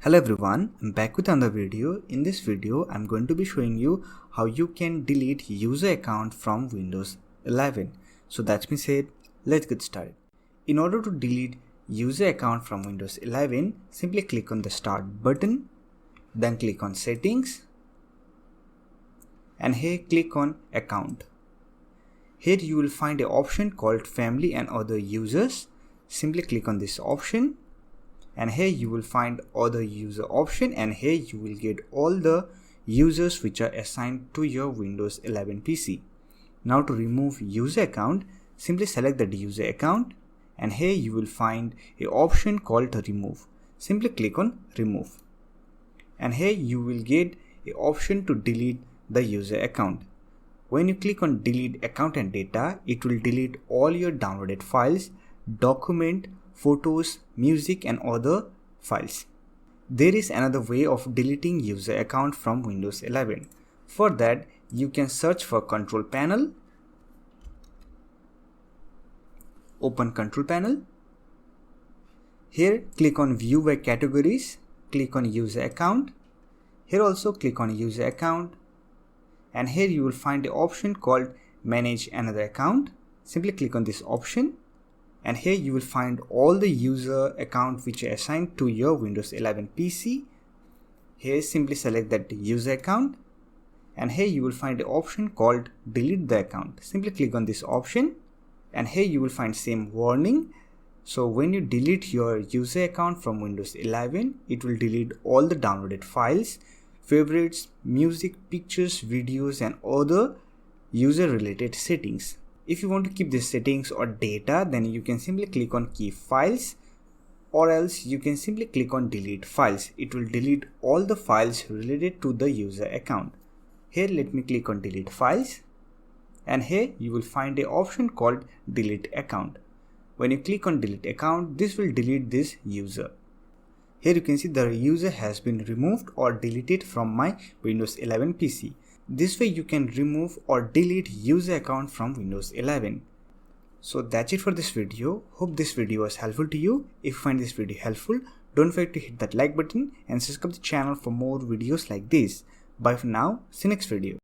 Hello everyone, I'm back with another video. In this video, I'm going to be showing you how you can delete user account from Windows 11. So that's been said, let's get started. In order to delete user account from Windows 11, simply click on the Start button, then click on Settings, and here click on Account. Here you will find an option called Family and Other Users. Simply click on this option. And here you will find other user option, and here you will get all the users which are assigned to your Windows 11 PC. Now to remove user account, simply select the user account, and here you will find a option called remove. Simply click on remove, and here you will get a option to delete the user account. When you click on delete account and data, it will delete all your downloaded files, document, photos, music and other files. There is another way of deleting user account from Windows 11. For that, you can search for Control Panel, open Control Panel. Here click on View by Categories, click on User Account. Here also click on User Account, and here you will find the option called Manage Another Account. Simply click on this option. And here you will find all the user account which are assigned to your Windows 11 PC. Here simply select that user account, and here you will find the option called delete the account. Simply click on this option, and here you will find same warning. So when you delete your user account from Windows 11, it will delete all the downloaded files, favorites, music, pictures, videos and other user related settings. If you want to keep these settings or data, then you can simply click on Keep Files, or else you can simply click on Delete Files. It will delete all the files related to the user account. Here let me click on Delete Files, and here you will find an option called Delete Account. When you click on Delete Account, this will delete this user. Here you can see the user has been removed or deleted from my Windows 11 PC. This way you can remove or delete user account from Windows 11. So that's it for this video. Hope this video was helpful to you. If you find this video helpful, don't forget to hit that like button and subscribe to the channel for more videos like this. Bye for now. See you next video.